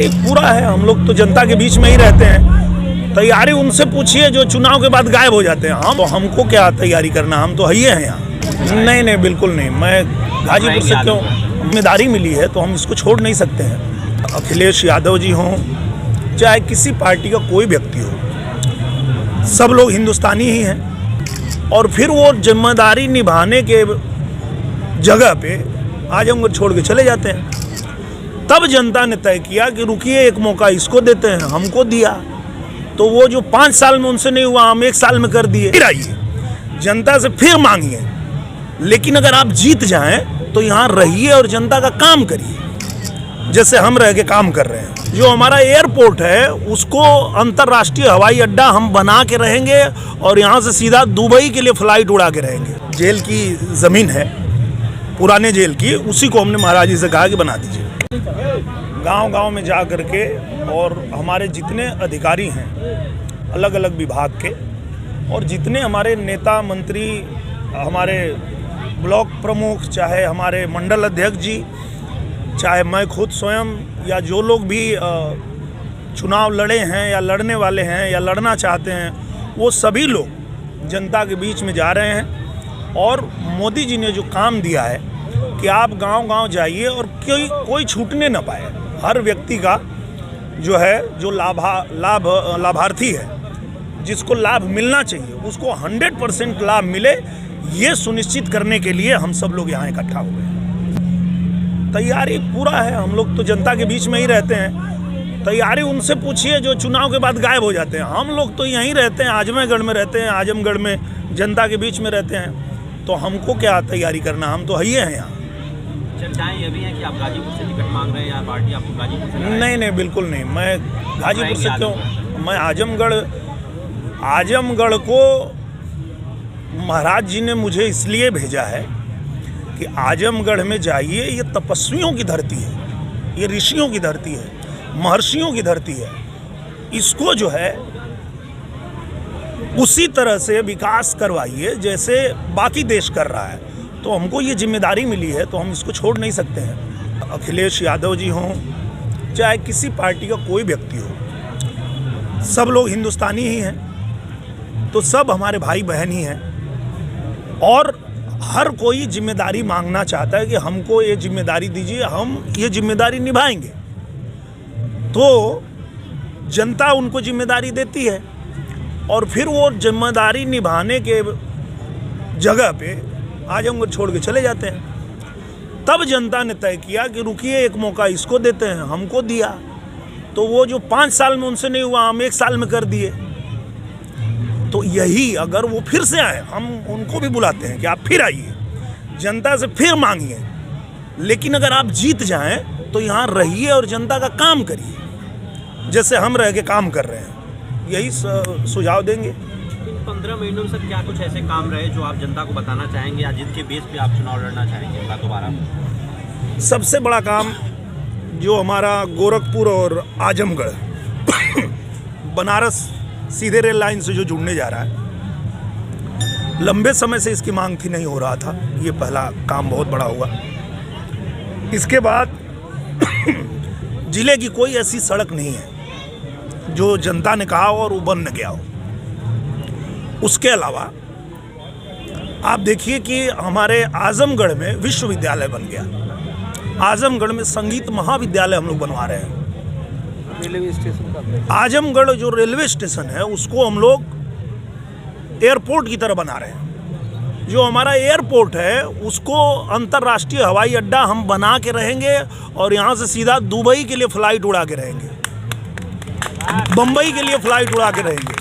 तैयारी पूरा है। हम लोग तो जनता के बीच में ही रहते हैं। तैयारी उनसे पूछिए जो चुनाव के बाद गायब हो जाते हैं। हम तो हमको क्या तैयारी करना, हम तो है यहाँ। नहीं बिल्कुल नहीं। मैं गाजीपुर से क्यों, जिम्मेदारी मिली है तो हम इसको छोड़ नहीं सकते हैं। अखिलेश यादव जी हों, चाहे किसी पार्टी का कोई व्यक्ति हो, सब लोग हिंदुस्तानी ही हैं। और फिर वो जिम्मेदारी निभाने के जगह पे आजमगढ़ छोड़ के चले जाते हैं। तब जनता ने तय किया कि रुकिए, एक मौका इसको देते हैं। हमको दिया तो वो जो 5 साल में उनसे नहीं हुआ, हम 1 साल में कर दिए। फिर आइए, जनता से फिर मांगिए। लेकिन अगर आप जीत जाएं तो यहाँ रहिए और जनता का काम करिए, जैसे हम रह के काम कर रहे हैं। जो हमारा एयरपोर्ट है उसको अंतर्राष्ट्रीय हवाई अड्डा हम बना के रहेंगे और यहाँ से सीधा दुबई के लिए फ्लाइट उड़ा के रहेंगे। जेल की ज़मीन है, पुराने जेल की, उसी को हमने महाराज जी से कहा कि बना दीजिए। गांव-गांव में जा कर के, और हमारे जितने अधिकारी हैं अलग अलग विभाग के, और जितने हमारे नेता मंत्री, हमारे ब्लॉक प्रमुख, चाहे हमारे मंडल अध्यक्ष जी, चाहे मैं खुद स्वयं, या जो लोग भी चुनाव लड़े हैं या लड़ने वाले हैं या लड़ना चाहते हैं, वो सभी लोग जनता के बीच में जा रहे हैं। और मोदी जी ने जो काम दिया है कि आप गांव-गांव जाइए और कोई छूटने ना पाए। हर व्यक्ति का जो है, जो लाभार्थी है, जिसको लाभ मिलना चाहिए, उसको 100% लाभ मिले, ये सुनिश्चित करने के लिए हम सब लोग यहाँ इकट्ठा हुए हैं। तैयारी पूरा है। हम लोग तो जनता के बीच में ही रहते हैं। तैयारी उनसे पूछिए जो चुनाव के बाद गायब हो जाते हैं। हम लोग तो यहीं रहते हैं, आजमगढ़ में रहते हैं, आजमगढ़ में जनता के बीच में रहते हैं। तो हमको क्या तैयारी करना, हम तो है यहाँ। चर्चाएं ये भी हैं कि आप गाजीपुर से टिकट मांग रहे हैं या पार्टी आपको गाजीपुर से? नहीं बिल्कुल नहीं। मैं गाजीपुर से क्यों, मैं आजमगढ़ को महाराज जी ने मुझे इसलिए भेजा है कि आजमगढ़ में जाइए, ये तपस्वियों की धरती है, ये ऋषियों की धरती है, महर्षियों की धरती है। इसको जो है उसी तरह से विकास करवाइए जैसे बाकी देश कर रहा है। तो हमको ये जिम्मेदारी मिली है तो हम इसको छोड़ नहीं सकते हैं। अखिलेश यादव जी हों, चाहे किसी पार्टी का कोई व्यक्ति हो, सब लोग हिंदुस्तानी ही हैं। तो सब हमारे भाई बहन ही हैं। और हर कोई जिम्मेदारी मांगना चाहता है कि हमको ये जिम्मेदारी दीजिए, हम ये जिम्मेदारी निभाएंगे। तो जनता उनको जिम्मेदारी देती है और फिर वो जिम्मेदारी निभाने के जगह पे आजमगढ़ छोड़ के चले जाते हैं। तब जनता ने तय किया कि रुकिए, एक मौका इसको देते हैं। हमको दिया तो वो जो 5 साल में उनसे नहीं हुआ, हम 1 साल में कर दिए। तो यही, अगर वो फिर से आए, हम उनको भी बुलाते हैं कि आप फिर आइए, जनता से फिर मांगिए। लेकिन अगर आप जीत जाएं तो यहाँ रहिए और जनता का काम करिए, जैसे हम रह के काम कर रहे हैं। यही सुझाव देंगे। 15 महीनों से क्या कुछ ऐसे काम रहे जो आप जनता को बताना चाहेंगे, या जिनके बेस पे आप चुनाव लड़ना चाहेंगे दोबारा? सबसे बड़ा काम जो हमारा गोरखपुर और आजमगढ़ बनारस सीधे रेल लाइन से जो जुड़ने जा रहा है, लंबे समय से इसकी मांग थी, नहीं हो रहा था। ये पहला काम बहुत बड़ा हुआ। इसके बाद जिले की कोई ऐसी सड़क नहीं है जो जनता ने कहा हो और वो बन न गया हो। उसके अलावा आप देखिए कि हमारे आजमगढ़ में विश्वविद्यालय बन गया। आजमगढ़ में संगीत महाविद्यालय हम लोग बनवा रहे हैं। रेलवे स्टेशन का, आजमगढ़ जो रेलवे स्टेशन है उसको हम लोग एयरपोर्ट की तरह बना रहे हैं। जो हमारा एयरपोर्ट है उसको अंतर्राष्ट्रीय हवाई अड्डा हम बना के रहेंगे और यहाँ से सीधा दुबई के लिए फ्लाइट उड़ा के रहेंगे, बम्बई के लिए फ्लाइट उड़ा के रहेंगे,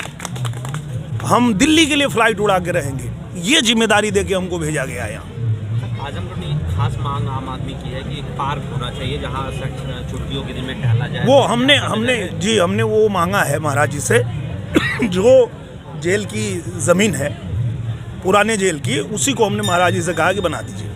हम दिल्ली के लिए फ्लाइट उड़ा के रहेंगे। ये जिम्मेदारी देके हमको भेजा गया है यहाँ। आजमगढ़ में एक खास मांग आम आदमी की है कि एक पार्क होना चाहिए जहाँ छुट्टियों के दिन में टहला जाए। वो हमने वो मांगा है महाराज जी से। जो जेल की ज़मीन है, पुराने जेल की, उसी को हमने महाराज जी से कहा कि बना दीजिए।